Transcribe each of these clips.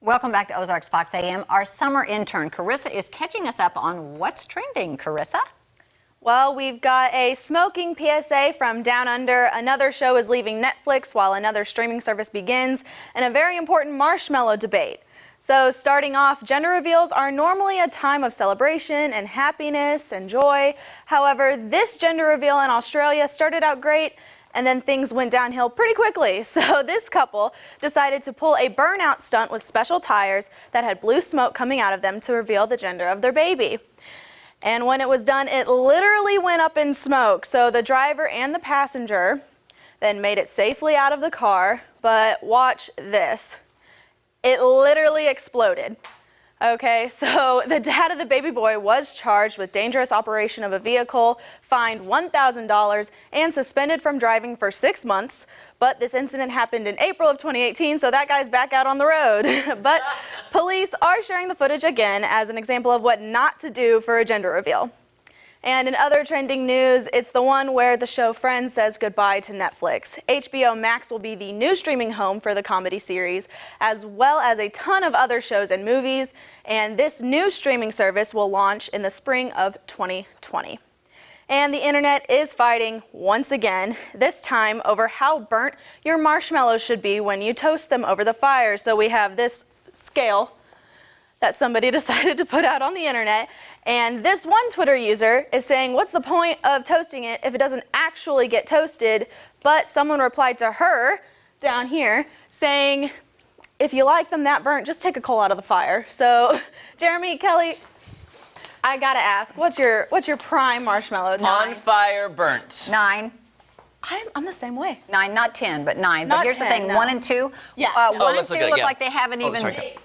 Welcome back to Ozarks Fox AM. Our summer intern, Carissa, is catching us up on what's trending. Carissa? Well, we've got a smoking PSA from Down Under. Another show is leaving Netflix while another streaming service begins, and a very important marshmallow debate. So starting off, gender reveals are normally a time of celebration and happiness and joy. However, this gender reveal in Australia started out great, and then things went downhill pretty quickly. So this couple decided to pull a burnout stunt with special tires that had blue smoke coming out of them to reveal the gender of their baby. And when it was done, it literally went up in smoke. So the driver and the passenger then made it safely out of the car, but watch this. It literally exploded. Okay, so the dad of the baby boy was charged with dangerous operation of a vehicle, fined $1,000, and suspended from driving for 6 months. But this incident happened in April of 2018, so that guy's back out on the road. But police are sharing the footage again as an example of what not to do for a gender reveal. And in other trending news, it's the one where the show Friends says goodbye to Netflix. HBO Max will be the new streaming home for the comedy series, as well as a ton of other shows and movies. And this new streaming service will launch in the spring of 2020. And the internet is fighting once again, this time over how burnt your marshmallows should be when you toast them over the fire. So we have this scale that somebody decided to put out on the internet. And this one Twitter user is saying, what's the point of toasting it if it doesn't actually get toasted? But someone replied to her down here saying, if you like them that burnt, just take a coal out of the fire. So Jeremy, Kelly, I gotta ask, what's your prime marshmallow time? On fire burnt. 9. I'm the same way. 9, not 10, but 9. Not but here's 10, the thing, no. 1 and 2. Yeah. 1 and 2 look like they haven't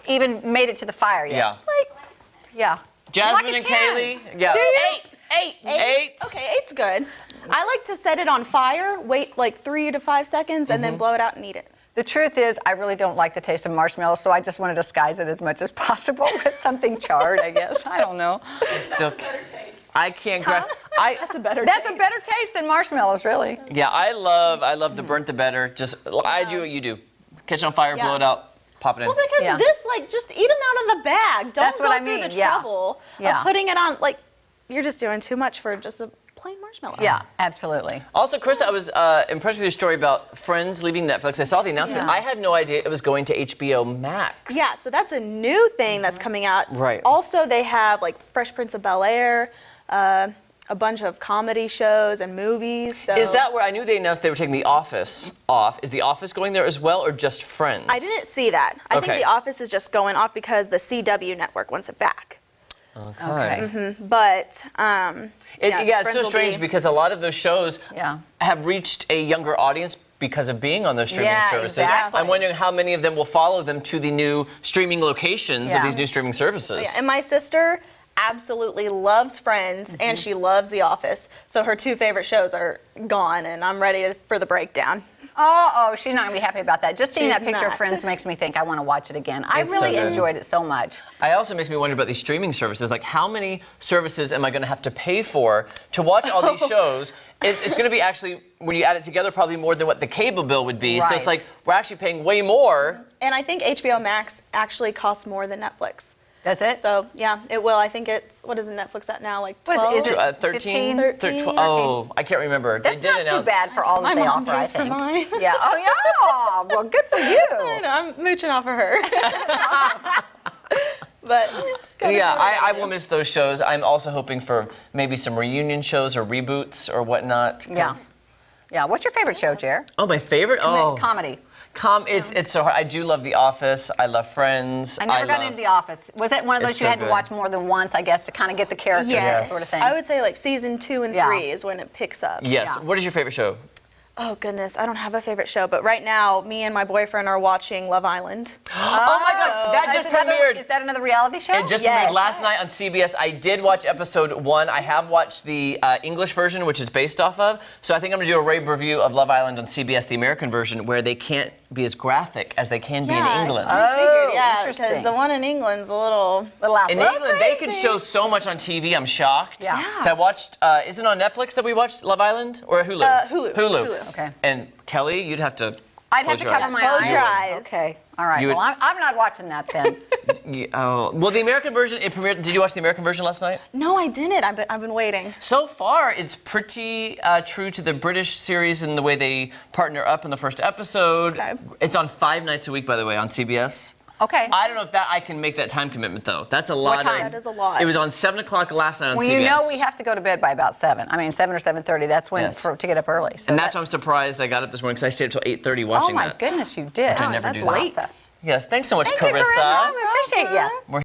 even made it to the fire yet. Yeah. Like, yeah. Jasmine like and 10. Kaylee. Yeah. Do you? 8. 8. Okay, 8's good. I like to set it on fire, wait like 3 to 5 seconds, and then blow it out and eat it. The truth is, I really don't like the taste of marshmallows, so I just want to disguise it as much as possible with something charred, I guess. I don't know. Still, I can't grab. That's a better That's a better taste than marshmallows, really. Yeah, I love the burnt the better. Just I do what you do. Catch on fire, blow it out, pop it in. Well, because this, like, just eat them out of the bag. Don't That's what go I through mean, the trouble of putting it on. Like, you're just doing too much for just a plain marshmallow. Yeah, absolutely. Also, Chris, I was impressed with your story about Friends leaving Netflix. I saw the announcement. Yeah. I had no idea it was going to HBO Max. Yeah, so that's a new thing that's coming out. Right. Also, they have, like, Fresh Prince of Bel-Air, a bunch of comedy shows and movies. So. Is that where I knew they announced they were taking The Office off? Is The Office going there as well, or just Friends? I didn't see that. I think The Office is just going off because the CW network wants it back. Okay. But, it's so strange because a lot of those shows have reached a younger audience because of being on those streaming services. Exactly. I'm wondering how many of them will follow them to the new streaming locations of these new streaming services. Yeah, and my sister absolutely loves Friends and she loves The Office. So her 2 favorite shows are gone, and I'm ready for the breakdown. Oh, she's not going to be happy about that. Just seeing that picture not. of Friends makes me think I want to watch it again. I It's really so good. enjoyed it so much. It also makes me wonder about these streaming services. Like, how many services am I going to have to pay for to watch all these shows? It's going to be actually, when you add it together, probably more than what the cable bill would be. Right. So it's like, we're actually paying way more. And I think HBO Max actually costs more than Netflix. Does it? So, yeah, it will. I think it's, what is Netflix at now, like 12? Is it 13? 13? Oh, I can't remember. That's they did not too bad for all that they offer, I pays for think. mine. Yeah. Oh, yeah. Well, good for you. I know, I'm mooching off of her. But yeah, I will miss those shows. I'm also hoping for maybe some reunion shows or reboots or whatnot. Yeah. Yeah. What's your favorite show, Jer? Oh, my favorite? Oh. Comedy. It's so hard. I do love The Office. I love Friends. I never got into The Office. Was that one of those It's you so had good. to watch more than once, I guess, to kind of get the characters yes. sort of thing? I would say like season 2 and 3 is when it picks up. Yes. Yeah. What is your favorite show? Oh, goodness. I don't have a favorite show, but right now, me and my boyfriend are watching Love Island. Oh my God, that just premiered. Is that another reality show? It just premiered last night on CBS. I did watch episode 1. I have watched the English version, which it's based off of. So I think I'm going to do a rave review of Love Island on CBS, the American version, where they can't be as graphic as they can be in England. I figured, yeah, interesting. because the one in England's a little out In there. England, they can show so much on TV. I'm shocked. Yeah. So I watched. Is it on Netflix that we watched Love Island or Hulu? Hulu. Hulu. Okay. And Kelly, you'd have to I'd have to Close your cover eyes. my Close eyes. your eyes. Okay. All right. You would- Well, I'm not watching that then. Well, the American version, it premiered. Did you watch the American version last night? No, I didn't. I've been waiting. So far, it's pretty true to the British series in the way they partner up in the first episode. Okay. It's on 5 nights a week, by the way, on CBS. Okay. I don't know if I can make that time commitment, though. That's a lot. time? That is a lot. It was on 7 o'clock last night on Well, CBS. you know we have to go to bed by about 7. I mean, 7 or 7:30. That's when Yes. to get up early. So And that's why I'm surprised I got up this morning because I stayed until 8:30 Oh watching my that. goodness, you did. Which I never that's do late. that. Yes, thanks so much, Thank you, Carissa. We appreciate you. We're